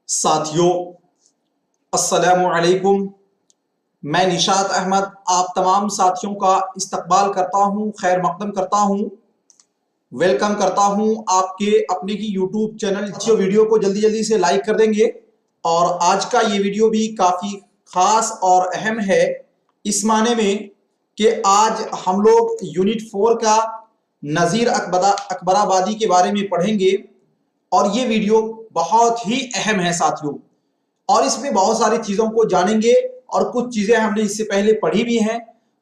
साथियों अस्सलामु अलैकुम। मैं निशात अहमद आप तमाम साथियों का इस्तकबाल करता हूं, खैर मकदम करता हूं, वेलकम करता हूं आपके अपने ही यूट्यूब चैनल। जो वीडियो को जल्दी जल्दी से लाइक कर देंगे। और आज का ये वीडियो भी काफ़ी ख़ास और अहम है इस माने में कि आज हम लोग यूनिट 4 का नज़ीर अकबराबादी के बारे में पढ़ेंगे। और ये वीडियो बहुत ही अहम है साथियों, और इसमें बहुत सारी चीज़ों को जानेंगे और कुछ चीज़ें हमने इससे पहले पढ़ी भी हैं,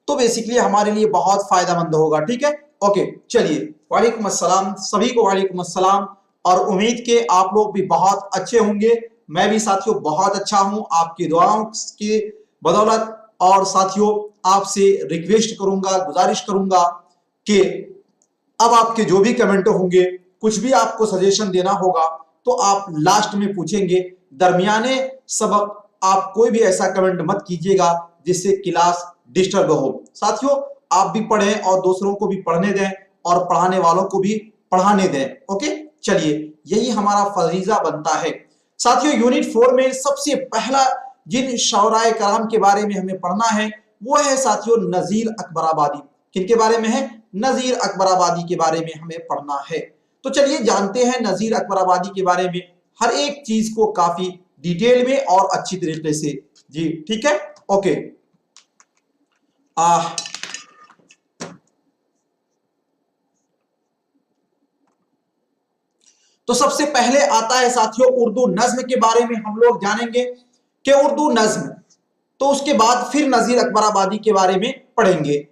तो बेसिकली हमारे लिए बहुत फ़ायदेमंद होगा। ठीक है, ओके, चलिए। वालेकुम अस्सलाम, सभी को वालेकुम अस्सलाम। और उम्मीद के आप लोग भी बहुत अच्छे होंगे। मैं भी साथियों बहुत अच्छा हूं आपकी दुआओं की बदौलत। और साथियों आपसे रिक्वेस्ट करूंगा, गुजारिश करूंगा कि अब आपके जो भी कमेंट होंगे, कुछ भी आपको सजेशन देना होगा तो आप लास्ट में पूछेंगे। दरमियाने सबक आप कोई भी ऐसा कमेंट मत कीजिएगा जिससे क्लास डिस्टर्ब हो। साथियों आप भी पढ़ें और दूसरों को भी पढ़ने दें और पढ़ाने वालों को भी पढ़ाने दें। ओके, चलिए, यही हमारा फरीजा बनता है। साथियों यूनिट 4 में सबसे पहला जिन शौराए कराम के बारे में हमें पढ़ना है वो है साथियों नज़ीर अकबराबादी। किनके बारे में है? नज़ीर अकबराबादी के बारे में हमें पढ़ना है। तो चलिए जानते हैं नज़ीर अकबराबादी के बारे में हर एक चीज को काफी डिटेल में और अच्छी तरीके से। जी ठीक है, ओके। तो सबसे पहले आता है साथियों उर्दू नज्म के बारे में हम लोग जानेंगे कि उर्दू नज्म, तो उसके बाद फिर नज़ीर अकबराबादी के बारे में पढ़ेंगे।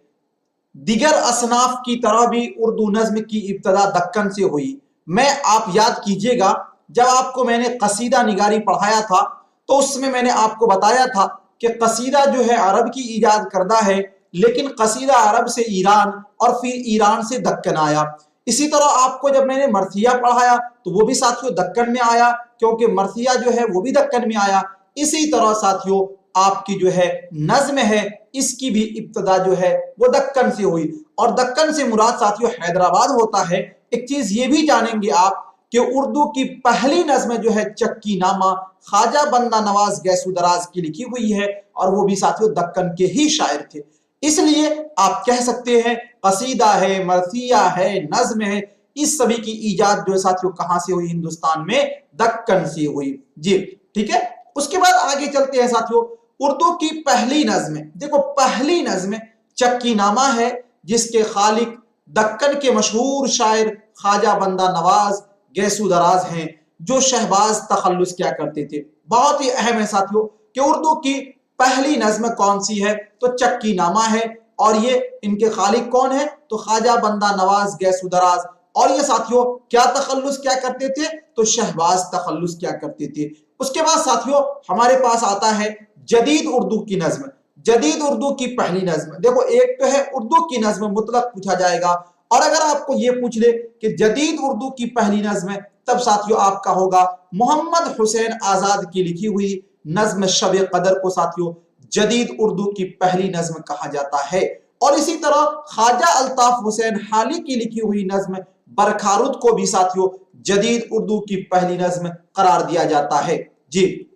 दिगर असनाफ की तरह भी उर्दू नज्म की इब्तदा दक्कन से हुई। मैं आप याद कीजिएगा जब आपको मैंने कसीदा निगारी पढ़ाया था तो उसमें मैंने आपको बताया था कि कसीदा जो है अरब की ईजाद करदा है, लेकिन कसीदा अरब से ईरान और फिर ईरान से दक्कन आया। इसी तरह आपको जब मैंने मर्सिया पढ़ाया तो वो भी साथियों दक्कन में आया, क्योंकि मर्सिया जो है वो भी दक्कन में आया। इसी तरह साथियों आपकी जो है नज्म है इसकी भी इब्तदा जो है वो दक्कन से हुई, और दक्कन से मुराद साथियों हैदराबाद होता है। एक चीज ये भी जानेंगे आप कि उर्दू की पहली नज्म जो है चक्की नामा ख्वाजा बंदा नवाज गैसू दराज की लिखी हुई है, और वो भी साथियों दक्कन के ही शायर थे। इसलिए आप कह सकते हैं कसीदा है, मरसिया है, नज्म है, इस सभी की ईजाद जो है साथियों कहां से हुई? हिंदुस्तान में दक्कन से हुई। जी ठीक है, उसके बाद आगे चलते हैं साथियों। उर्दू की पहली नज्म, देखो पहली नज्म चक्की नामा है, जिसके खालिक दक्कन के मशहूर शायर ख्वाजा बंदा नवाज गैसू दराज हैं, जो शहबाज तखल्लुस क्या करते थे। बहुत ही अहम है साथियों कि उर्दू की पहली नज्म कौन सी है? तो चक्की नामा है, और ये इनके खालिक कौन है? तो ख्वाजा बंदा नवाज गैसू दराज। और ये साथियों क्या तखल्लुस क्या करते थे? तो शहबाज तखल्लुस क्या करते थे। उसके बाद साथियों हमारे पास आता है जदीद उर्दू की नज्म। जदीद उर्दू की पहली नज्म, देखो एक तो है उर्दू की नज्म मुतलक पूछा जाएगा, और अगर आपको ये पूछ ले कि जदीद उर्दू की पहली नज्म, तब साथियों आपका होगा मोहम्मद हुसैन आजाद की लिखी हुई नज्म शब कदर को साथियों जदीद उर्दू की पहली नज्म कहा जाता है। और इसी तरह ख्वाजा अल्ताफ हुसैन हाली की लिखी हुई नज्म बरखारुद को भी साथियों जदीद उर्दू की पहली नज्म करार दिया जाता है। जी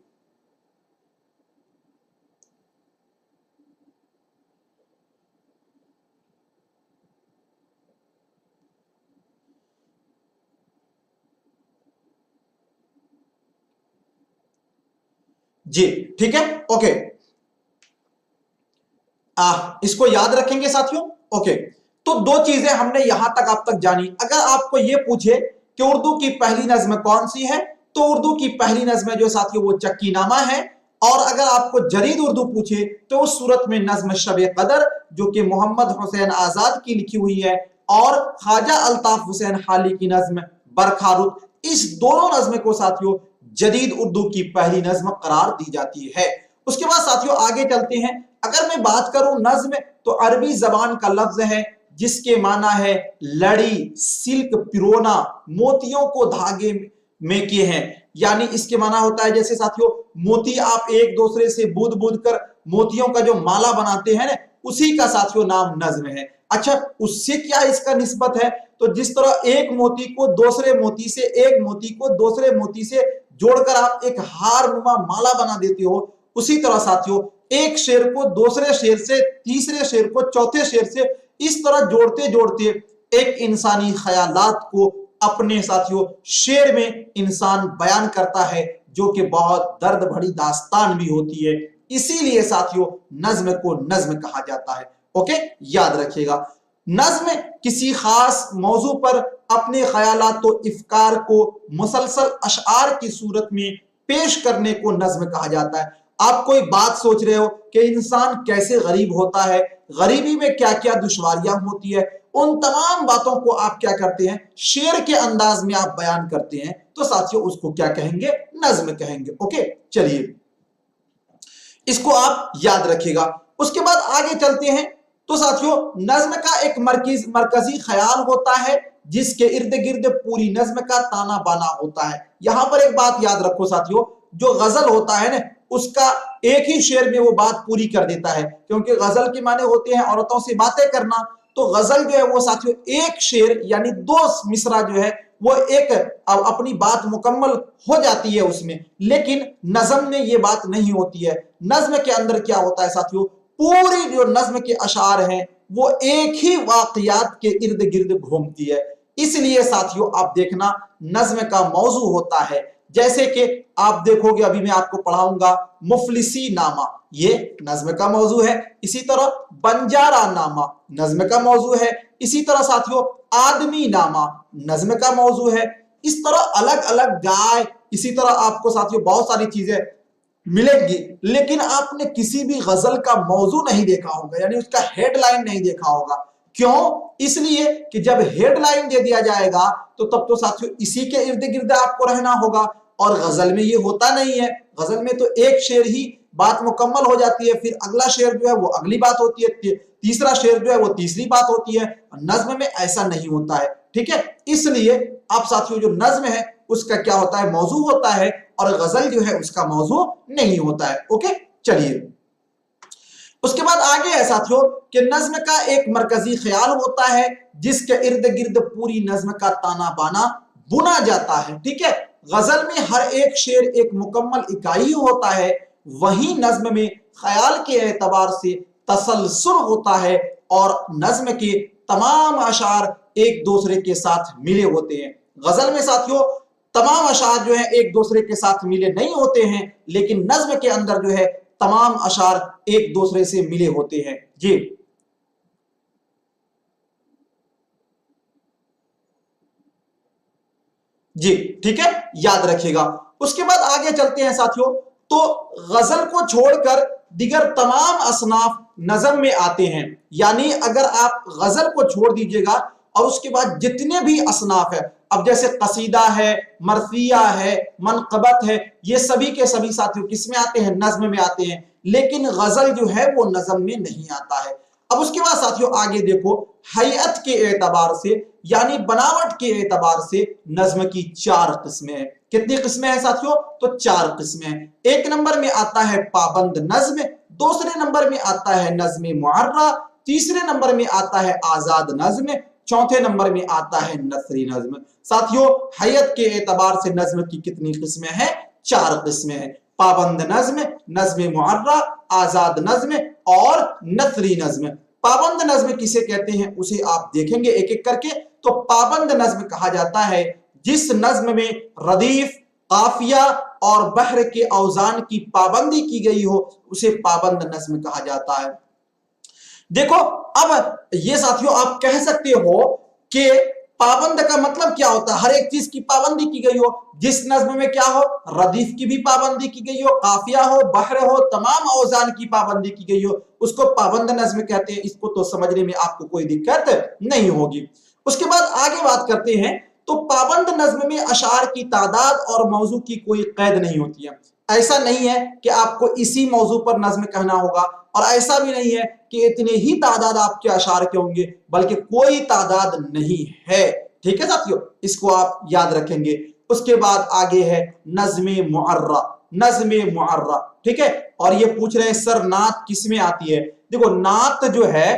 जी ठीक है, ओके। इसको याद रखेंगे साथियों। ओके, तो दो चीजें हमने यहां तक आप तक जानी। अगर आपको यह पूछे कि उर्दू की पहली नज्म कौन सी है, तो उर्दू की पहली नज्म जो साथियों वो चक्की नामा है। और अगर आपको जदीद उर्दू पूछे तो उस सूरत में नज्म शब कदर जो कि मोहम्मद हुसैन आजाद की लिखी हुई है, और ख्वाजा अल्ताफ हुसैन हाली की नज्म बरखारुद, इस दोनों नज्म को साथियों जदीद उर्दू की पहली नज्म करार दी जाती है। उसके बाद साथियों आगे चलते हैं। अगर मैं बात करूं नज्म, तो अरबी जबान का लफ्ज है जिसके माना है लड़ी, सिल्क, पिरोना, मोतियों को धागे में किए हैं। यानी इसके माना होता है जैसे साथियों मोती आप एक दूसरे से बूंद बूंद कर मोतियों का जो माला बनाते हैं ना, उसी का साथियों नाम नज्म है। अच्छा, उससे क्या इसका निस्बत है? तो जिस तरह एक मोती को दूसरे मोती से, एक मोती को दूसरे मोती से जोड़कर आप एक हार नुमा माला बना देते हो, उसी तरह साथियों एक शेर को दूसरे शेर से, तीसरे शेर को चौथे शेर से, इस तरह जोड़ते जोड़ते एक इंसानी ख्यालात को अपने साथियों शेर में इंसान बयान करता है, जो कि बहुत दर्द भरी दास्तान भी होती है। इसीलिए साथियों नज्म को नज्म कहा जाता है। ओके, याद रखिएगा, नज्म किसी खास मौजू पर अपने ख्यालात तो इफ्कार को मुसलसल अशआर की सूरत में पेश करने को नज्म कहा जाता है। आप कोई बात सोच रहे हो कि इंसान कैसे गरीब होता है, गरीबी में क्या क्या दुश्वारियां होती है, उन तमाम बातों को आप क्या करते हैं, शेर के अंदाज में आप बयान करते हैं, तो साथियों उसको क्या कहेंगे, नज्म कहेंगे। ओके, चलिए इसको आप याद रखिएगा। उसके बाद आगे चलते हैं, तो साथियों नज्म का एक मरकजी ख्याल होता है जिसके इर्द गिर्द पूरी नज्म का ताना बाना होता है। यहां पर एक बात याद रखो साथियों, जो गजल होता है ना, उसका एक ही शेर में वो बात पूरी कर देता है, क्योंकि गजल के माने होते हैं औरतों से बातें करना। तो गजल जो है वो साथियों एक शेर यानी 2 मिसरा जो है वो एक अपनी बात मुकम्मल हो जाती है उसमें, लेकिन नज्म में ये बात नहीं होती है। नज्म के अंदर क्या होता है साथियों, पूरी जो नज्म के अशार हैं वो एक ही वाकयात के इर्द गिर्द घूमती है। इसलिए साथियों आप देखना नज्म का मौजू होता है, जैसे कि आप देखोगे अभी मैं आपको पढ़ाऊंगा मुफलिसी नामा, ये नज्म का मौजू है। इसी तरह बंजारा नामा नज्म का मौजू है। इसी तरह साथियों आदमी नामा नज्म का मौजू है। इस तरह अलग अलग गाय, इसी तरह आपको साथियों बहुत सारी चीजें मिलेंगी, लेकिन आपने किसी भी गजल का मौजू नहीं देखा होगा, यानी उसका हेडलाइन नहीं देखा होगा। क्यों? इसलिए कि जब हेडलाइन दे दिया जाएगा तो तब तो साथियों इसी के इर्द गिर्द आपको रहना होगा, और गजल में ये होता नहीं है। गजल में तो एक शेर ही बात मुकम्मल हो जाती है, फिर अगला शेर जो है वो अगली बात होती है, तीसरा शेर जो है वो तीसरी बात होती है। नज्म में ऐसा नहीं होता है, ठीक है। इसलिए आप साथियों जो नज्म है उसका क्या होता है, मौजू होता है, और गजल जो है उसका मौजू नहीं होता है। ओके, चलिए उसके बाद आगे है साथियों कि नज्म का एक मरकजी ख्याल होता है जिसके इर्द गिर्द पूरी नज्म का ताना बाना बुना जाता है, ठीक है। गजल में हर एक शेर एक मुकम्मल इकाई होता है, वहीं नज्म में ख्याल के एतबार से तसलसल होता है, और नज्म के तमाम अशार एक दूसरे के साथ मिले होते हैं। गजल में साथियों तमाम अशार जो है एक दूसरे के साथ मिले नहीं होते हैं, लेकिन नज्म के अंदर जो है तमाम अशार एक दूसरे से मिले होते हैं। जी जी, ठीक है, याद रखिएगा। उसके बाद आगे चलते हैं साथियों, तो गजल को छोड़कर दिगर तमाम असनाफ नज़म में आते हैं। यानी अगर आप गजल को छोड़ दीजिएगा और उसके बाद जितने भी असनाफ है, अब जैसे कसीदा है, मरसिया है, मनक़बत है, ये सभी के सभी साथियों किस में आते हैं, नज्म में आते हैं, लेकिन गजल जो है वो नज्म में नहीं आता है। अब उसके बाद साथियों आगे देखो, हैयत के एतबार से यानी बनावट के एतबार से नज्म की 4 किस्में हैं। कितनी किस्में हैं साथियों? तो 4 किस्में हैं। एक नंबर में आता है पाबंद नज्म, दूसरे नंबर में आता है नज्म मुअर्रा, तीसरे नंबर में आता है आजाद नज्म, चौथे नंबर में आता है नसरी नज्म। साथियों हैयत के एतबार से नज्म की कितनी किस्में हैं? 4 किस्में हैं। पाबंद नज्म, नज्म मुअर्रा, आजाद नज्म और नसरी नज्म। पाबंद नज्म किसे कहते हैं उसे आप देखेंगे एक एक करके। तो पाबंद नज्म कहा जाता है जिस नज्म में रदीफ, काफिया और बहर के औजान की पाबंदी की गई हो, उसे पाबंद नज्म कहा जाता है। देखो अब ये साथियों आप कह सकते हो कि पाबंद का मतलब क्या होता है? हर एक चीज की पाबंदी की गई हो। जिस नज्म में क्या हो, रदीफ की भी पाबंदी की गई हो, काफिया हो, बहर हो, तमाम औजान की पाबंदी की गई हो, उसको पाबंद नज्म कहते हैं। इसको तो समझने में आपको कोई दिक्कत नहीं होगी। उसके बाद आगे बात करते हैं, तो पाबंद नज्म में अशार की तादाद और मौजू की कोई कैद नहीं होती है। ऐसा नहीं है कि आपको इसी मौजू पर नज्म कहना होगा, और ऐसा भी नहीं है कि इतने ही तादाद आपके अशार के होंगे, बल्कि कोई तादाद नहीं है। ठीक है साथियों, इसको आप याद रखेंगे। उसके बाद आगे है नज्म मुअर्रा, नज्म मुअर्रा, ठीक है। और ये पूछ रहे हैं सर नात किस में आती है? देखो नात जो है,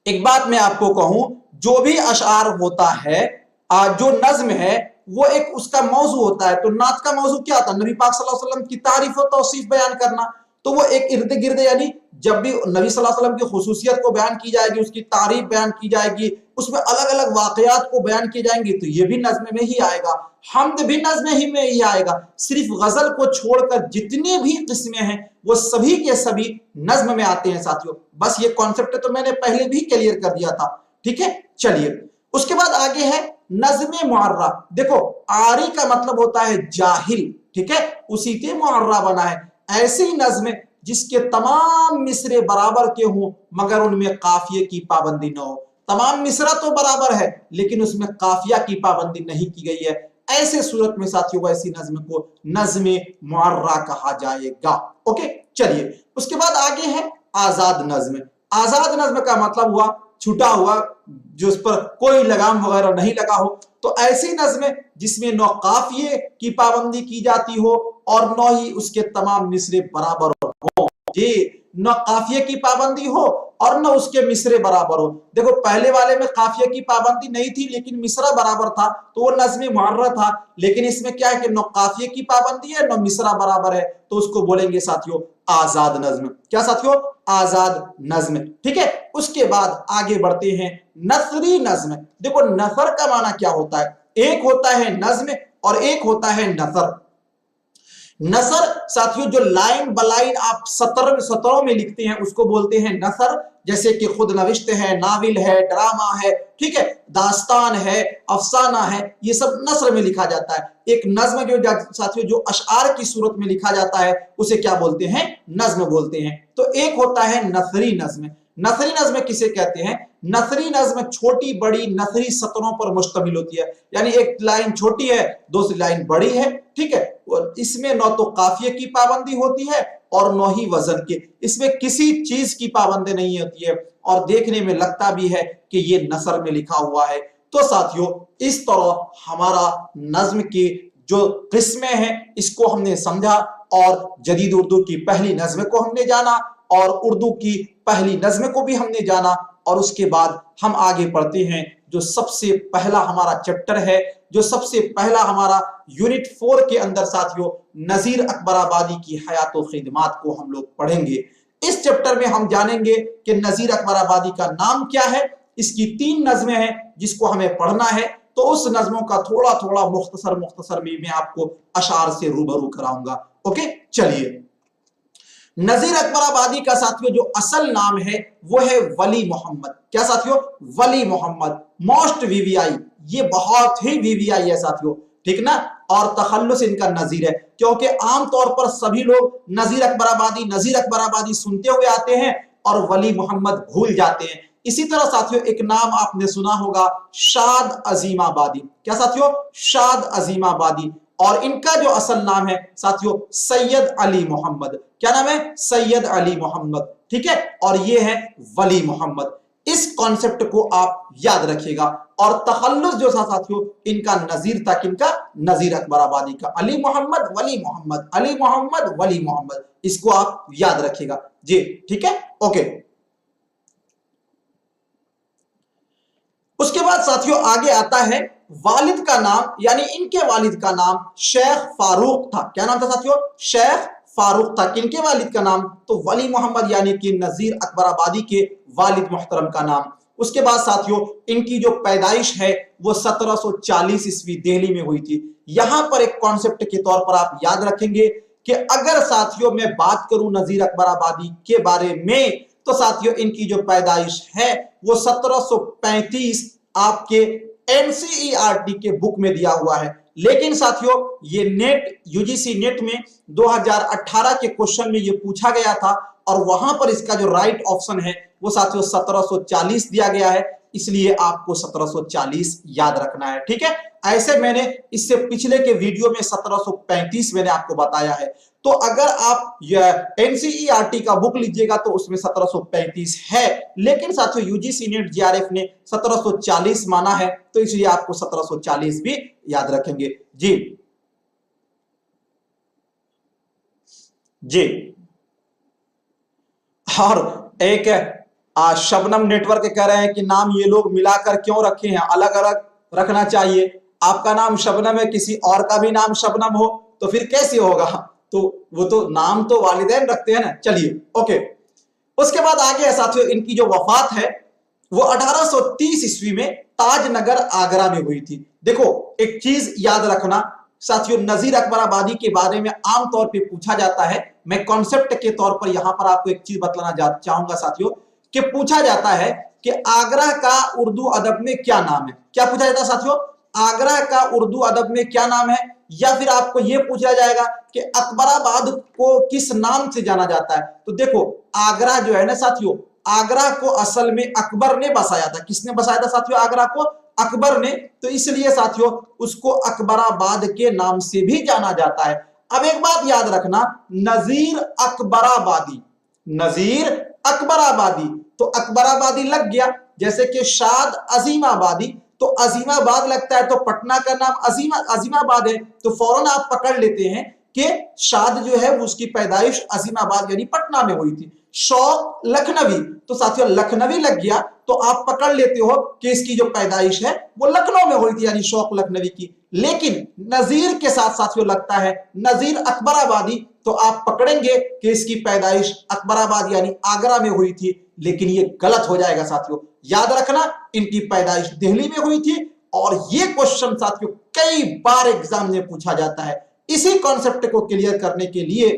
एक बात मैं आपको कहूं, जो भी अशार होता है, जो नज्म है वो एक उसका मौजू होता है। तो नात का मौजू क्या होता है? नबी पाक सल्लल्लाहु अलैहि वसल्लम की तारीफ और तौसीफ बयान करना। तो वो एक इर्द गिर्द, यानी जब भी नबी सल्लल्लाहु अलैहि वसल्लम की खुसूसियत को बयान की जाएगी, उसकी तारीफ बयान की जाएगी, उसमें अलग अलग वाकयात को बयान किए जाएंगे, तो ये भी नज्म में ही आएगा। हम्द भी नज्म ही में ही आएगा। सिर्फ गजल को छोड़कर जितने भी किस्में हैं वो सभी के सभी नज्म में आते हैं साथियों। बस ये कॉन्सेप्ट तो मैंने पहले भी क्लियर कर दिया था, ठीक है। चलिए उसके बाद आगे है नज्म मुअर्रा। देखो आरी का मतलब होता है जाहिल, ठीक है, उसी से मुअर्रा बना है। ऐसी नज्म जिसके तमाम मिसरे बराबर के हों मगर उनमें काफिये की पाबंदी न हो। तमाम मिसरा तो बराबर है लेकिन उसमें काफिया की पाबंदी नहीं की गई है, ऐसे सूरत में साथियों ऐसी नज्म को नज्म मुअर्रा कहा जाएगा। ओके चलिए उसके बाद आगे है आजाद नज्म। आजाद नज्म का मतलब हुआ छूटा हुआ, जो उस पर कोई लगाम वगैरह नहीं लगा हो। तो ऐसी नज्म जिसमें न काफिये की पाबंदी की जाती हो और न ही उसके तमाम मिसरे बराबर हो। जी, न काफिये की पाबंदी हो और न उसके मिसरे बराबर हो। देखो पहले वाले में काफिये की पाबंदी नहीं थी लेकिन मिसरा बराबर था, तो वो नज्म मुअर्रा था। लेकिन इसमें क्या है कि न काफिये की पाबंदी है न मिसरा बराबर है, तो उसको बोलेंगे साथियों आजाद नज्म। क्या साथियों? आजाद नज्म, ठीक है। उसके बाद आगे बढ़ते हैं नसरी नज्म। देखो नसर का माना क्या होता है? एक होता है नज्म और एक होता है नसर। नसर साथियों जो लाइन बलाइन आप सतरों में लिखते हैं उसको बोलते हैं नसर। जैसे कि खुद नविश्त है, नाविल है, ड्रामा है, ठीक है, दास्तान है, अफसाना है, ये सब नसर में लिखा जाता है। एक नज्म जो साथियों जो अशआर की सूरत में लिखा जाता है उसे क्या बोलते हैं? नज्म बोलते हैं। तो एक होता है नसरी नज्म। नसरी नज्म किसे कहते हैं? नसरी नज्म छोटी बड़ी नसरी सतरों पर मुश्तमिल होती है, यानी एक लाइन छोटी है दूसरी लाइन बड़ी है, ठीक है। और इसमें न तो काफिये की पाबंदी होती है और न ही वजन की, इसमें किसी चीज की पाबंदी नहीं होती है और देखने में लगता भी है कि ये नसर में लिखा हुआ है। तो साथियों इस तरह हमारा नज्म की जो किस्में हैं इसको हमने समझा और जदीद उर्दू की पहली नज्म को हमने जाना और उर्दू की पहली नज्म को भी हमने जाना। और उसके बाद हम आगे पढ़ते हैं जो सबसे पहला हमारा चैप्टर है, जो सबसे पहला हमारा यूनिट 4 के अंदर साथियों नजीर अकबराबादी की हयात व खिदमात को हम लोग पढ़ेंगे। इस चैप्टर में हम जानेंगे कि नजीर अकबराबादी का नाम क्या है, इसकी 3 नज्में हैं जिसको हमें पढ़ना है। तो उस नज्मों का थोड़ा थोड़ा मुख्तसर में मैं आपको अशार से रूबरू कराऊंगा। ओके चलिए नजीर अकबराबादी का साथियों जो असल नाम है वो है वली मोहम्मद। क्या साथियों? वली मोहम्मद। मोस्ट वीवीआई, ये बहुत ही वीवीआई है साथियों, ठीक ना। और तखल्लुस इनका नजीर है, क्योंकि आमतौर पर सभी लोग नजीर अकबराबादी सुनते हुए आते हैं और वली मोहम्मद भूल जाते हैं। इसी तरह साथियों एक नाम आपने सुना होगा शाद अजीमाबादी। क्या साथियों? शाद अजीमाबादी। और इनका जो असल नाम है साथियों सैयद अली मोहम्मद। क्या नाम है? सैयद अली मोहम्मद, ठीक है। और ये है वली मोहम्मद। इस कॉन्सेप्ट को आप याद रखिएगा। और तखल्लुस जो था साथियों इनका नजीर था, किनका? नजीर अकबराबादी का। अली मोहम्मद वली मोहम्मद, अली मोहम्मद वली मोहम्मद, इसको आप याद रखिएगा जी, ठीक है। ओके उसके बाद साथियों आगे आता है वालिद का नाम, यानी इनके वालिद का नाम शेख फारूक था। क्या नाम था साथियों? शेख फारूक था। किनके वालिद का नाम? तो वली मोहम्मद यानी कि नजीर अकबराबादी के वालिद मुहतरम का नाम। उसके बाद साथियों इनकी जो पैदाइश है वो 1740 ईस्वी दिल्ली में हुई थी। यहां पर एक कॉन्सेप्ट के तौर पर आप याद रखेंगे कि अगर साथियों मैं बात करूं नजीर अकबराबादी के बारे में तो साथियों इनकी जो पैदाइश है वो 1735 आपके एनसीईआरटी के बुक में दिया हुआ है। लेकिन साथियों ये नेट यूजीसी नेट में 2018 के क्वेश्चन में ये पूछा गया था और वहां पर इसका जो राइट ऑप्शन है वो साथियों 1740 दिया गया है, इसलिए आपको 1740 याद रखना है, ठीक है। ऐसे मैंने इससे पिछले के वीडियो में 1735 मैंने आपको बताया है। तो अगर आप एनसीईआरटी का बुक लीजिएगा तो उसमें 1735 है, लेकिन साथियों यूजीसी नेट जीआरएफ ने 1740 माना है, तो इसलिए आपको 1740 भी याद रखेंगे जी जी। और एक शबनम नेटवर्क कह रहे हैं कि नाम ये लोग मिलाकर क्यों रखे हैं, अलग अलग रखना चाहिए। आपका नाम शबनम है, किसी और का भी नाम शबनम हो तो फिर कैसे होगा? तो वो तो नाम तो वालिदैन रखते हैं ना। चलिए ओके। उसके बाद आगे है साथियों, इनकी जो वफात है वो 1830 ईस्वी में ताजनगर आगरा में हुई थी। देखो एक चीज याद रखना साथियों, नजीर अकबर आबादी के बारे में आमतौर पे पूछा जाता है। मैं कॉन्सेप्ट के तौर पर यहां पर आपको एक चीज बतलाना चाहूंगा साथियों, कि पूछा जाता है कि आगरा का उर्दू अदब में क्या नाम है। क्या पूछा जाता है साथियों? आगरा का उर्दू अदब में क्या नाम है? या फिर आपको यह पूछा जाएगा कि अकबराबाद को किस नाम से जाना जाता है? तो देखो आगरा जो है ना साथियों, आगरा को असल में अकबर ने बसाया था। किसने बसाया था साथियों आगरा को? अकबर ने। तो इसलिए साथियों उसको अकबराबाद के नाम से भी जाना जाता है। अब एक बात याद रखना, नजीर अकबराबादी, नजीर अकबराबादी, तो अकबराबादी लग गया। जैसे कि शाद अजीमाबादी, तो अजीमाबाद लगता है तो पटना का नाम अजीमाबाद है, तो फौरन आप पकड़ लेते हैं कि शाद जो है उसकी पैदाइश अजीमाबाद यानी पटना में हुई थी। शौक लखनवी, तो साथियों लखनवी लग गया तो आप पकड़ लेते हो कि इसकी जो पैदाइश है वो लखनऊ में हुई थी यानी शौक लखनवी की। लेकिन नजीर के साथ साथियों लगता है नजीर अकबराबादी, तो आप पकड़ेंगे कि इसकी पैदाइश अकबराबाद यानी आगरा में हुई थी, लेकिन ये गलत हो जाएगा साथियों। याद रखना इनकी पैदाइश दिल्ली में हुई थी। और ये क्वेश्चन साथियों कई बार एग्जाम में पूछा जाता है। इसी कॉन्सेप्ट को क्लियर करने के लिए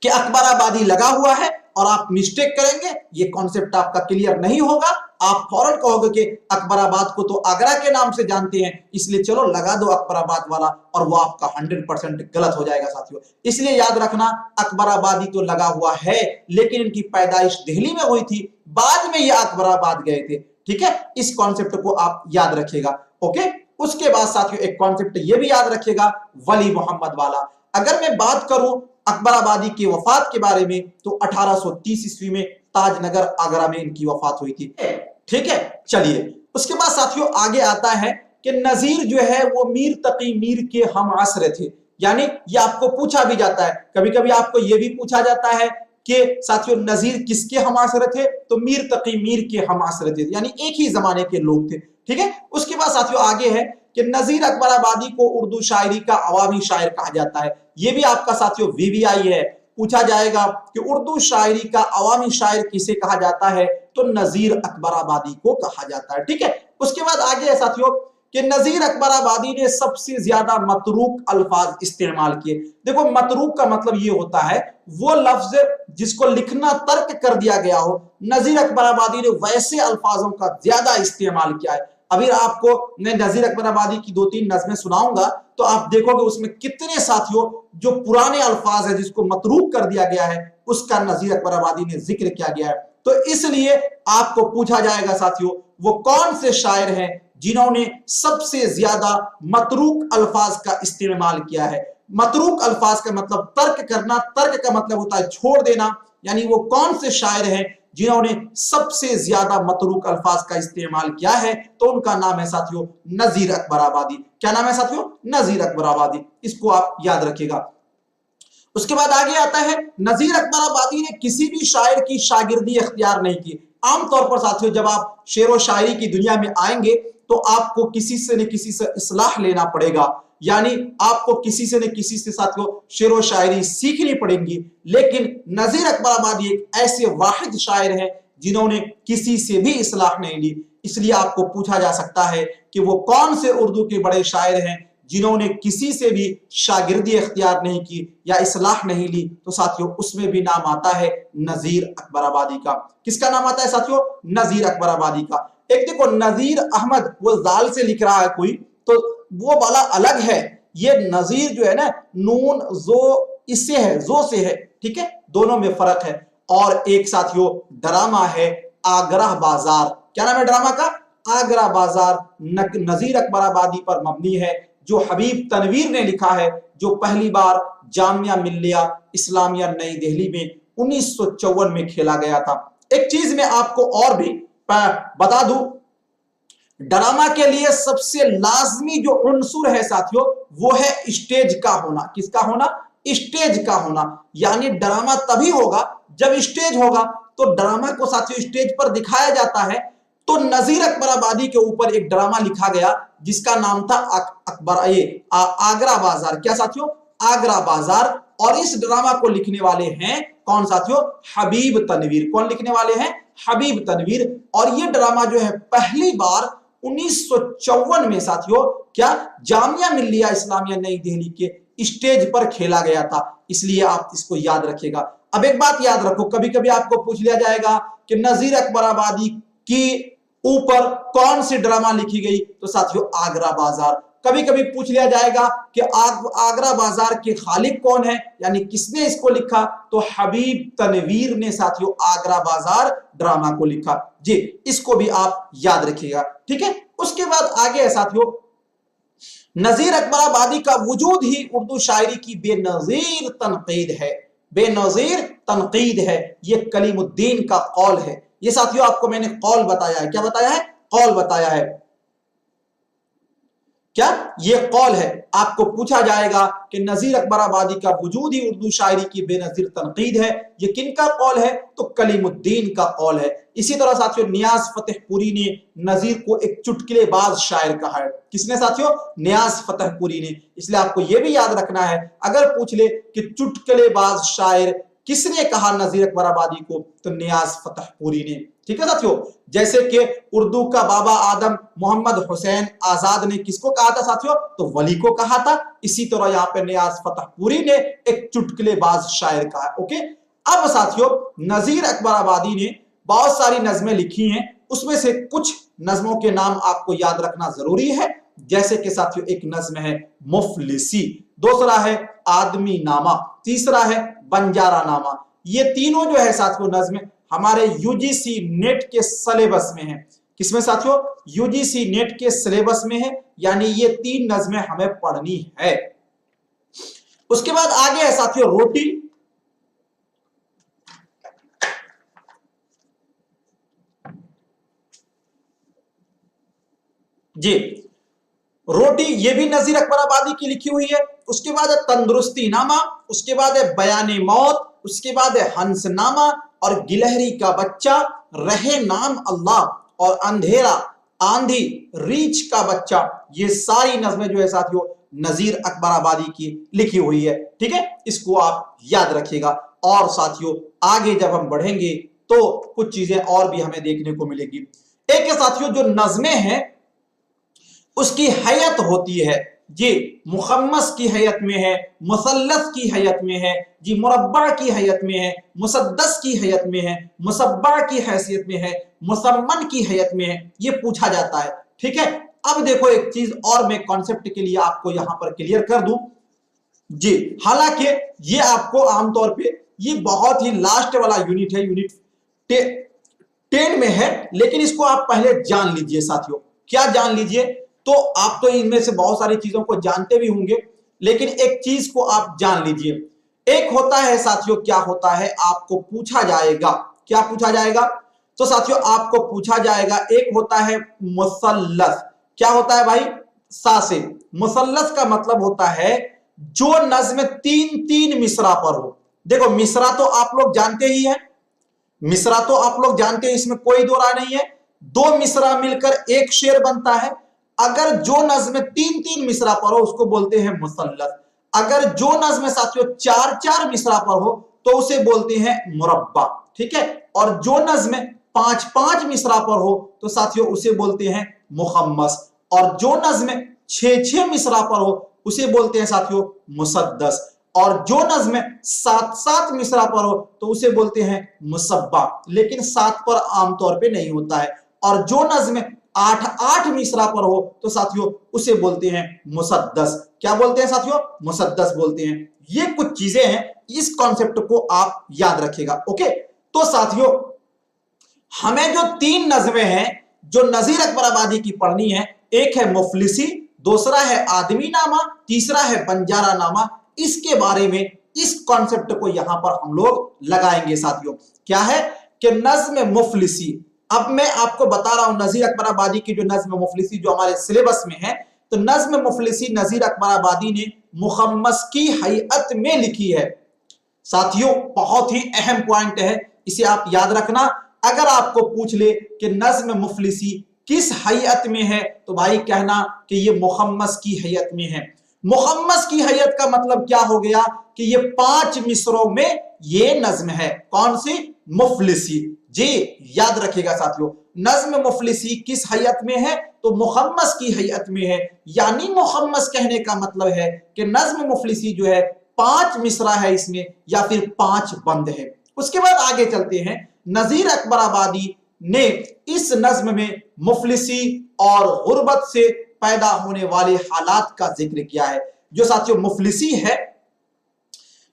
कि अकबराबादी लगा हुआ है और आप मिस्टेक करेंगे, ये कॉन्सेप्ट आपका क्लियर नहीं होगा, आप फौरन कहोगे कि अकबराबाद को तो आगरा के नाम से जानते हैं, इसलिए चलो लगा दो अकबराबाद वाला, और वो आपका 100% गलत हो जाएगा साथियों। इसलिए याद रखना अकबराबादी तो लगा हुआ है, लेकिन इनकी पैदाइश दिल्ली में हुई थी, बाद में ये अकबराबाद गए थे। ठीक है, इस कॉन्सेप्ट को आप याद रखिएगा। ओके। उसके बाद साथियों एक कॉन्सेप्ट ये भी याद रखिएगा, वली मोहम्मद वाला। अगर मैं बात करूं अकबराबादी की वफात के बारे में, तो 1830 ईस्वी में ताजनगर आगरा में इनकी वफात हुई थी। ठीक है, चलिए उसके बाद साथियों आगे आता है कि नजीर जो है वो मीर तकी मीर के हम आसरे थे। यानी ये आपको पूछा भी जाता है, कभी कभी आपको ये भी पूछा जाता है कि साथियों नजीर किसके हम आसरे थे? तो मीर तकी मीर के हम आसरे थे, यानी एक ही जमाने के लोग थे। ठीक है। उसके बाद साथियों आगे है कि नजीर अकबराबादी को उर्दू शायरी का अवामी शायर कहा जाता है। यह भी आपका साथियों वीवीआई है, पूछा जाएगा कि उर्दू शायरी का अवामी शायर किसे कहा जाता है? तो नजीर अकबराबादी को कहा जाता है। ठीक है। उसके बाद आगे है साथियों कि नजीर अकबराबादी ने सबसे ज्यादा मतरूक अल्फाज इस्तेमाल किए। देखो मतरूक का मतलब ये होता है वो लफ्ज जिसको लिखना तर्क कर दिया गया हो। नजीर अकबराबादी ने वैसे अल्फाजों का ज्यादा इस्तेमाल किया है। अभी आपको मैं नजीर अकबराबादी की 2-3 नज़में सुनाऊंगा तो आप देखोगे उसमें कितने साथियों जो पुराने अल्फाज है जिसको मतरूक कर दिया गया है उसका नजीर अकबराबादी ने जिक्र किया गया है। तो इसलिए आपको पूछा जाएगा साथियों वो कौन से शायर हैं जिन्होंने सबसे ज्यादा मतरूक अल्फाज का इस्तेमाल किया है। मतरूक अल्फाज का मतलब तर्क करना, तर्क का मतलब होता है छोड़ देना, यानी वो कौन से शायर हैं जिन्होंने सबसे ज्यादा मतरूक अल्फाज का इस्तेमाल किया है? तो उनका नाम है साथियों नजीर अकबराबादी। क्या नाम है साथियों? नजीर अकबराबादी। इसको आप याद रखिएगा। उसके बाद आगे आता है नजीर अकबराबादी ने किसी भी शायर की शागिर्दी इख्तियार नहीं की। आमतौर पर साथियों जब आप शेर व शायरी की दुनिया में आएंगे तो आपको किसी से न किसी से इस्लाह लेना पड़ेगा, यानी आपको किसी से न किसी से साथियों शेर व शायरी सीखनी पड़ेगी। लेकिन नजीर अकबराबादी एक ऐसे वाहिद शायर हैं जिन्होंने किसी से भी इस्लाह नहीं ली। इसलिए आपको पूछा जा सकता है कि वो कौन से उर्दू के बड़े शायर हैं जिन्होंने किसी से भी शागिर्दी इख्तियार नहीं की या इस्लाह नहीं ली? तो साथियों उसमें भी नाम आता है नजीर अकबराबादी का। किसका नाम आता है साथियों? नजीर अकबराबादी का। एक देखो नजीर अहमद वो जाल से लिख रहा है कोई, तो वो वाला अलग है। ये नजीर जो है ना नून जो इससे है, जो से है। ठीक है, दोनों में फर्क है। और एक साथियों ड्रामा है आगरा बाजार। क्या नाम है ड्रामा का? आगरा बाजार। नजीर अकबराबादी पर मबनी है, जो हबीब तनवीर ने लिखा है, जो पहली बार जामिया मिल्लिया इस्लामिया नई दिल्ली में 1954 में खेला गया था। एक चीज मैं आपको और भी बता दूं, ड्रामा के लिए सबसे लाजमी जो उन्सुर है साथियों वो है स्टेज का होना। किसका होना? स्टेज का होना। यानी ड्रामा तभी होगा जब स्टेज होगा। तो ड्रामा को साथियों स्टेज पर दिखाया जाता है तो नजीर अकबर आबादी के ऊपर एक ड्रामा लिखा गया जिसका नाम था आगरा बाजार। क्या साथियों? आगरा बाजार। और इस ड्रामा को लिखने वाले हैं कौन साथियों? हबीब तनवीर। कौन लिखने वाले हैं? हबीब तनवीर। और ये ड्रामा जो है पहली बार 1954 में साथियों क्या जामिया मिल्लिया इस्लामिया नई दिल्ली के स्टेज पर खेला गया था। इसलिए आप इसको याद रखिएगा। अब एक बात याद रखो, कभी कभी आपको पूछ लिया जाएगा कि नजीर अकबर आबादी की ऊपर कौन सी ड्रामा लिखी गई, तो साथियों आगरा बाजार। कभी कभी पूछ लिया जाएगा कि आगरा बाजार के खालिक कौन है, यानी किसने इसको लिखा, तो हबीब तनवीर ने साथियों आगरा बाजार ड्रामा को लिखा जी। इसको भी आप याद रखिएगा, ठीक है। उसके बाद आगे है साथियों, नजीर अकबर आबादी का वजूद ही उर्दू शायरी की बेनजीर तनकीद है। बेनजीर तनकीद है, ये कलीमुद्दीन का कौल है। ये साथियों आपको मैंने कौल बताया है। क्या बताया है? कौल बताया है। क्या ये कौल है? आपको पूछा जाएगा कि नजीर अकबर आबादी का वजूद ही उर्दू शायरी की बेनजीर तनकीद है, ये किनका कौल है? तो कलीमुद्दीन का कौल है। इसी तरह साथियों नियाज फतेहपुरी ने नजीर को एक चुटकुलेबाज शायर कहा है। किसने साथियों? नियाज फतेहपुरी ने। इसलिए आपको यह भी याद रखना है, अगर पूछ ले कि चुटकुलेबाज शायर किसने कहा नजीर अकबर आबादी को, तो नियाज फतेहपुरी ने। ठीक है साथियों, जैसे कि उर्दू का बाबा आदम मोहम्मद हुसैन आजाद ने किसको कहा था साथियों? तो वली को कहा था। इसी तरह यहाँ पे नियाज फतेहपुरी ने एक चुटकुलेबाज शायर कहा। ओके, अब साथियों नजीर अकबर आबादी ने बहुत सारी नज़में लिखी हैं, उसमें से कुछ नज़मों के नाम आपको याद रखना जरूरी है। जैसे कि साथियों एक नज़्म है मुफलिसी, दूसरा है आदमी नामा, तीसरा है बंजारा नामा। ये तीनों जो है साथियों नज़्में हमारे यूजीसी नेट के सिलेबस में है। किसमें साथियों? यूजीसी नेट के सिलेबस में है, यानी ये तीन नज़्में हमें पढ़नी है। उसके बाद आगे है साथियों रोटी। जी रोटी, ये भी नजीर अकबर आबादी की लिखी हुई है। उसके बाद है तंदुरुस्ती नामा, उसके बाद है बयाने मौत, उसके बाद है हंसनामा और गिलहरी का बच्चा, रहे नाम अल्लाह और अंधेरा आंधी रीछ का बच्चा। ये सारी नज़में जो है साथियों नजीर अकबर आबादी की लिखी हुई है। ठीक है, इसको आप याद रखिएगा। और साथियों आगे जब हम बढ़ेंगे तो कुछ चीजें और भी हमें देखने को मिलेगी। एक है साथियों जो नज़में हैं उसकी हैयत होती है जी, मुखम्मस की हैयत में है, मुसल्लस की हैयत में है जी, मुरब्बा की हैयत में है, मुसद्दस की हैयत में है, मुसब्बा की हैसियत में है, मुसम्मन की हैयत में है। ये पूछा जाता है। ठीक है, अब देखो एक चीज और मैं कॉन्सेप्ट के लिए आपको यहां पर क्लियर कर दूं जी। हालांकि ये आपको आमतौर पे ये बहुत ही लास्ट वाला यूनिट है, यूनिट 10 में है, लेकिन इसको आप पहले जान लीजिए साथियों। क्या जान लीजिए? तो आप तो इनमें से बहुत सारी चीजों को जानते भी होंगे, लेकिन एक चीज को आप जान लीजिए। एक होता है साथियों, क्या होता है, आपको पूछा जाएगा। क्या पूछा जाएगा? तो साथियों आपको पूछा जाएगा, एक होता है मुसल्लस। क्या होता है भाई? सा से। मुसल्लस का मतलब होता है जो नज्म 3-3 मिसरा पर हो। देखो मिसरा तो आप लोग जानते ही हैं, मिसरा तो आप लोग जानते हैं, इसमें कोई दो राय नहीं है। 2 मिसरा मिलकर एक शेर बनता है। अगर जो नज्म 3-3 मिसरा पर हो उसको बोलते हैं मुसल्लस। अगर जो नज्म साथियों 4-4 मिसरा पर हो तो उसे बोलते हैं मुरब्बा। ठीक है, और जो नज्म 5-5 मिसरा पर हो तो साथियों उसे बोलते हैं मुखम्मस। और जो नज्म 6-6 मिसरा पर हो उसे बोलते हैं साथियों मुसद्दस। और जो नज्म 7-7 मिसरा पर हो तो उसे बोलते हैं मुसब्बा। लेकिन 7 पर आमतौर पे नहीं होता है। और जो नज्म 8-8 मिसरा पर हो तो साथियों उसे बोलते हैं मुसद्दस। क्या बोलते हैं साथियों? मुसद्दस बोलते हैं। ये कुछ चीजें हैं, इस कॉन्सेप्ट को आप याद रखिएगा। ओके, तो साथियों हमें जो 3 नज़में हैं जो नजीर अकबर आबादी की पढ़नी है, एक है मुफलिसी, दूसरा है आदमी नामा, तीसरा है बंजारा नामा। इसके बारे में इस कॉन्सेप्ट को यहां पर हम लोग लगाएंगे साथियों। क्या है कि नज्म मुफलिसी, अब मैं आपको बता रहा हूं नजीर अकबर आबादी की जो नज्म मुफलिसी जो हमारे सिलेबस में है, तो नज्म मुफलिसी नजीर अकबर आबादी ने मुखम्मस की हैयत में लिखी है। साथियों बहुत ही अहम पॉइंट है, इसे आप याद रखना। अगर आपको पूछ ले कि नज्म मुफलिसी किस हैयत में है, तो भाई कहना कि ये मुखम्मस की हैयत में है। मुखम्मस की हैयत का मतलब क्या हो गया कि ये 5 मिसरों में ये नज्म है। कौन सी? मुफलिसी। जी याद रखिएगा साथियों, नज्म मुफलिसी किस हैयत में है? तो मुखम्मस की हैयत में है। यानी मुखम्मस कहने का मतलब है कि नज्म मुफलिसी जो है 5 मिसरा है इसमें, या फिर 5 बंद है। उसके बाद आगे चलते हैं। नजीर अकबर आबादी ने इस नज्म में मुफलिसी और गुर्बत से पैदा होने वाले हालात का जिक्र किया है। जो साथियों मुफलिसी है,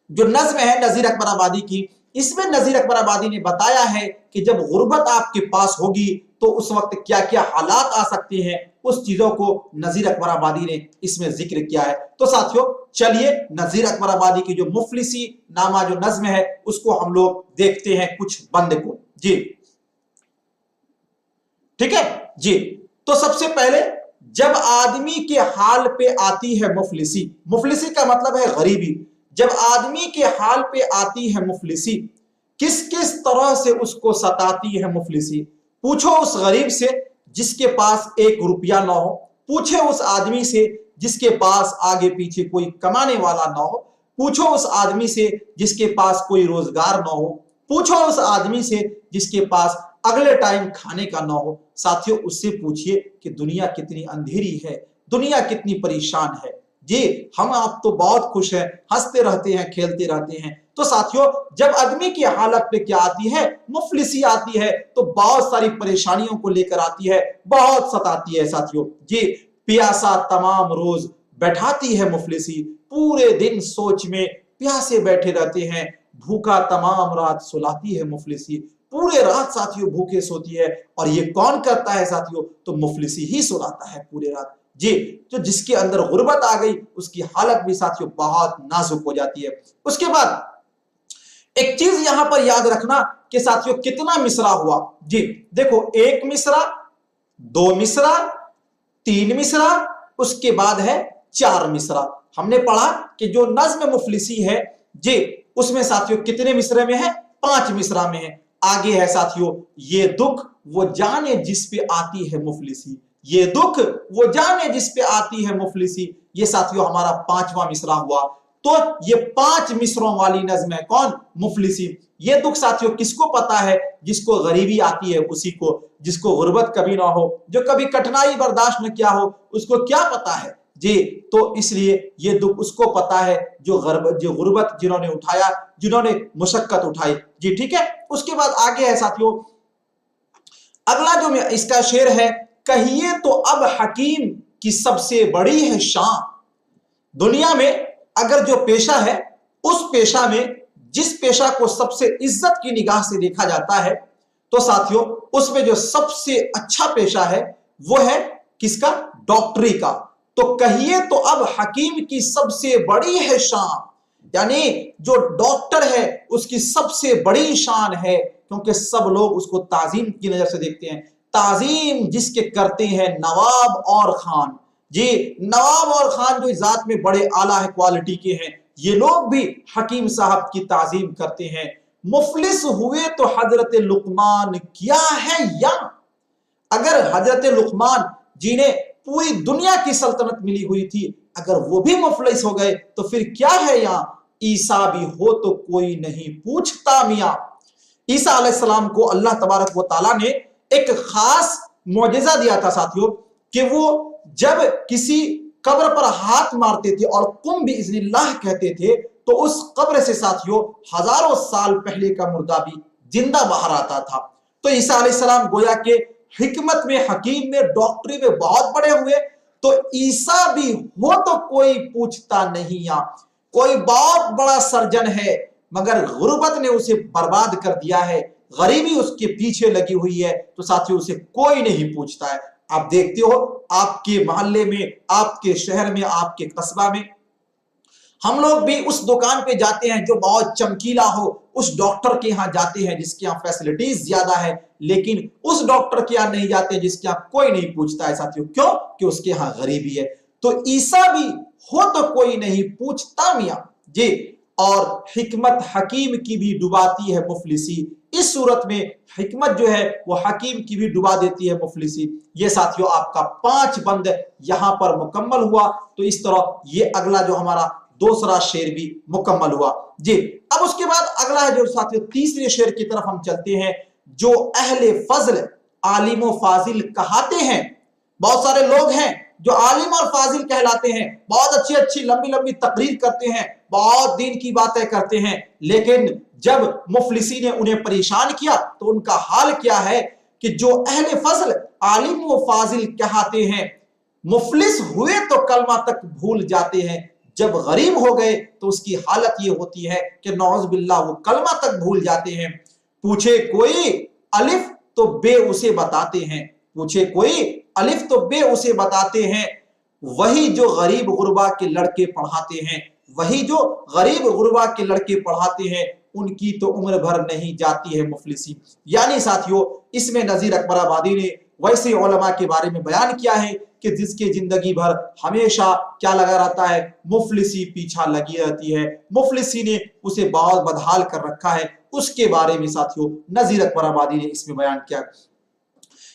जो नज्म है नजीर अकबर आबादी की, इसमें नजीर अकबर आबादी ने बताया है कि जब गुर्बत आपके पास होगी तो उस वक्त क्या क्या हालात आ सकते हैं, उस चीजों को नजीर अकबर आबादी ने इसमें जिक्र किया है। तो साथियों चलिए नजीर अकबर आबादी की जो मुफलिसी नामा जो नज्म है उसको हम लोग देखते हैं कुछ बंद को। जी ठीक है जी। तो सबसे पहले जब आदमी के हाल पे आती है मुफलिसी, मुफलिसी का मतलब है गरीबी। जब आदमी के हाल पे आती है मुफलिसी, किस किस तरह से उसको सताती है मुफलिसी। पूछो उस गरीब से जिसके पास 1 रुपया ना हो, पूछे उस आदमी से जिसके पास आगे पीछे कोई कमाने वाला ना हो, पूछो उस आदमी से जिसके पास कोई रोजगार ना हो, पूछो उस आदमी से जिसके पास अगले टाइम खाने का ना हो। साथियों उससे पूछिए कि दुनिया कितनी अंधेरी है, दुनिया कितनी परेशान है। जी हम आप तो बहुत खुश हैं, हंसते रहते हैं, खेलते रहते हैं। तो साथियों जब आदमी की हालत पे क्या आती है? मुफलिसी आती है, तो बहुत सारी परेशानियों को लेकर आती है, बहुत सताती है साथियों। जी प्यासा तमाम रोज बैठाती है मुफलिसी, पूरे दिन सोच में प्यासे बैठे रहते हैं। भूखा तमाम रात सुलाती है मुफलिसी, पूरे रात साथियों भूखे सोती है। और ये कौन करता है साथियों? तो मुफलिसी ही सुलाता है पूरे रात। जी तो जिसके अंदर गुर्बत आ गई उसकी हालत भी साथियों बहुत नाजुक हो जाती है। उसके बाद एक चीज यहां पर याद रखना कि साथियों कितना मिसरा हुआ। जी देखो 1 मिसरा, 2 मिसरा, 3 मिसरा, उसके बाद है 4 मिसरा। हमने पढ़ा कि जो नज्म मुफलिसी है जी उसमें साथियों कितने मिसरे में है? 5 मिसरा में है। आगे है साथियों ये दुख वो जाने जिस पे आती है मुफलिसी, ये दुख वो जाने जिस पे आती है मुफलिसी। ये साथियों हमारा 5वां मिसरा हुआ। तो ये 5 मिसरों वाली नज्म है कौन? मुफलिसी। ये दुख साथियों किसको पता है? जिसको गरीबी आती है उसी को, जिसको गुर्बत कभी ना हो, जो कभी कठिनाई बर्दाश्त न किया हो, उसको क्या पता है जी। तो इसलिए ये दुख उसको पता है जो गुर्बत जिन्होंने उठाया, जिन्होंने मुशक्कत उठाई। जी ठीक है। उसके बाद आगे है साथियों अगला जो इसका शेर है, कहिए तो अब हकीम की सबसे बड़ी है शान। दुनिया में अगर जो पेशा है उस पेशा में जिस पेशा को सबसे इज्जत की निगाह से देखा जाता है, तो साथियों उसमें जो सबसे अच्छा पेशा है वो है किसका? डॉक्टरी का। तो कहिए तो अब हकीम की सबसे बड़ी है शान, यानी जो डॉक्टर है उसकी सबसे बड़ी शान है, क्योंकि सब लोग उसको ताजीम की नजर से देखते हैं। ताजीम जिसके करते हैं नवाब और खान। जी नवाब और खान जो जात में बड़े आला है, क्वालिटी के हैं, ये लोग भी हकीम साहब की ताजीम करते हैं। मुफलिस हुए तो हजरत लुकमान क्या है या? अगर हजरत लुकमान जी ने पूरी दुनिया की सल्तनत मिली हुई थी, अगर वो भी मुफलिस हो गए तो फिर क्या है यहां? ईसा भी हो तो कोई नहीं पूछता मियां। ईसा अलैहिस्सलाम को अल्लाह तबारक व तआला ने एक खास मौजज़ा दिया था साथियों, कि वो जब किसी कब्र पर हाथ मारते थे और कुम बिइज़्निल्लाह कहते थे, तो उस कब्र से साथियों हजारों साल पहले का मुर्दा भी जिंदा बाहर आता था। तो ईसा अलैहिस्सलाम गोया के हिकमत में, हकीम में, डॉक्टरी में बहुत बड़े हुए। तो ईसा भी हो तो कोई पूछता नहीं या, कोई बहुत बड़ा सर्जन है मगर गुर्बत ने उसे बर्बाद कर दिया है, गरीबी उसके पीछे लगी हुई है, तो साथियों उसे कोई नहीं पूछता है। आप देखते हो आपके मोहल्ले में, आपके शहर में, आपके कस्बा में, हम लोग भी उस दुकान पे जाते हैं जो बहुत चमकीला हो, उस डॉक्टर के यहाँ जाते हैं जिसके यहाँ फैसिलिटीज ज्यादा है, लेकिन उस डॉक्टर के यहाँ नहीं जाते जिसके यहाँ कोई नहीं पूछता है साथियों। क्यों? कि उसके यहाँ गरीबी है। तो ईसा भी हो तो कोई नहीं पूछता मियां। जी और हिकमत हकीम की भी डुबाती है मुफलिसी। इस सूरत में हिकमत जो है वो हकीम की भी डुबा देती है मुफलिसी। ये साथियों आपका 5 बंद यहां पर मुकम्मल हुआ। तो इस तरह ये अगला जो हमारा दूसरा शेर भी मुकम्मल हुआ जी। अब उसके बाद अगला है जो साथियों तीसरे शेर की तरफ हम चलते हैं, जो अहले फजल आलिम व फाजिल कहाते हैं। बहुत सारे लोग हैं जो आलिम और फाजिल कहलाते हैं, बहुत अच्छी अच्छी लंबी लंबी तकरीर करते हैं, बहुत दीन की बातें करते हैं, लेकिन जब मुफलिसी ने उन्हें परेशान किया तो उनका हाल क्या है कि जो अहले फजल आलिम व फाजिल कहते हैं, मुफलिस हुए तो कलमा तक भूल जाते हैं, जब गरीब हो गए तो उसकी हालत ये होती है कि नौज बिल्लाह वो कलमा तक भूल जाते हैं। पूछे कोई अलिफ तो बे उसे बताते हैं, पूछे कोई अलिफ तो बे उसे बताते हैं, वही जो गरीब गुरबा के लड़के पढ़ाते हैं, वही जो गरीब गुरबा के लड़के पढ़ाते हैं, उनकी तो उम्र भर नहीं जाती है मुफलिसी। यानी साथियों इसमें नजीर अकबर आबादी ने वैसे उलमा के बारे में बयान किया है कि जिसके जिंदगी भर हमेशा क्या लगा रहता है, मुफलिसी पीछा लगी रहती है, मुफलिसी ने उसे बहुत बदहाल कर रखा है, उसके बारे में साथियों नजीर अकबर आबादी ने इसमें बयान किया।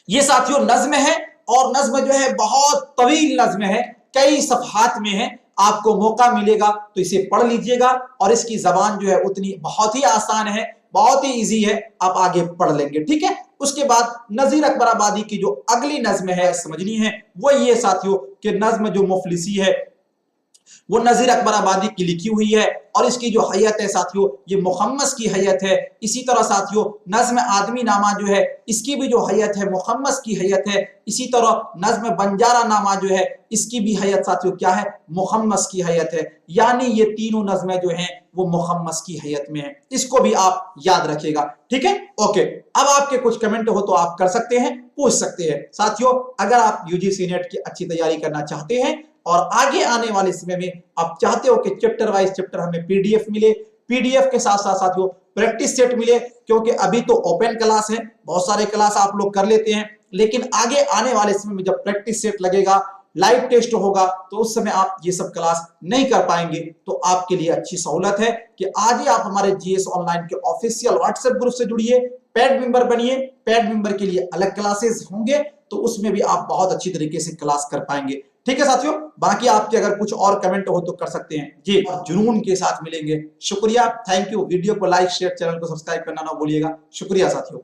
ये साथियों नज्म है और नज्म जो है बहुत तवील नज्म है, कई सफहात में है। आपको मौका मिलेगा तो इसे पढ़ लीजिएगा और इसकी जबान जो है उतनी बहुत ही आसान है, बहुत ही इजी है, आप आगे पढ़ लेंगे। ठीक है। उसके बाद नजीर अकबर आबादी की जो अगली नज्म है समझनी है वो ये साथियों कि नज्म जो मुफलिसी है वो नजीर अकबर आबादी की लिखी हुई है और इसकी जो हैयत है साथियों ये मुखम्मस की हैयत है। इसी तरह साथियों नज्म आदमी नामा जो है इसकी भी जो हैयत है मुखम्मस की हैयत है। इसी तरह नज्म बंजारा नामा जो है इसकी भी हैयत साथियों क्या है, मुखम्मस की हैयत है। यानी ये तीनों नज्में जो हैं वो मुखम्मस की हैयत में है, इसको भी आप याद रखिएगा। ठीक है, ओके। अब आपके कुछ कमेंट हो तो आप कर सकते हैं, पूछ सकते हैं। साथियों अगर आप यूजीसी नेट की अच्छी तैयारी करना चाहते हैं और आगे आने वाले समय में आप चाहते हो कि चैप्टर वाइज चैप्टर हमें पीडीएफ मिले, पीडीएफ के साथ साथ साथियों प्रैक्टिस सेट मिले, क्योंकि अभी तो ओपन क्लास है, बहुत सारे क्लास आप लोग कर लेते हैं, लेकिन आगे आने वाले समय में जब प्रैक्टिस सेट लगेगा, लाइव टेस्ट होगा, तो उस समय आप ये सब क्लास नहीं कर पाएंगे। तो आपके लिए अच्छी सहूलत है कि आज ही आप हमारे जीएस ऑनलाइन के ऑफिशियल व्हाट्सएप ग्रुप से जुड़िए, पेड मेंबर बनिए। पेड मेंबर के लिए अलग क्लासेस होंगे, तो उसमें भी आप बहुत अच्छी तरीके से क्लास कर पाएंगे। ठीक है साथियों, बाकी आपके अगर कुछ और कमेंट हो तो कर सकते हैं जी, जुनून के साथ मिलेंगे। शुक्रिया, थैंक यू। वीडियो को लाइक शेयर, चैनल को सब्सक्राइब करना ना भूलिएगा। शुक्रिया साथियों।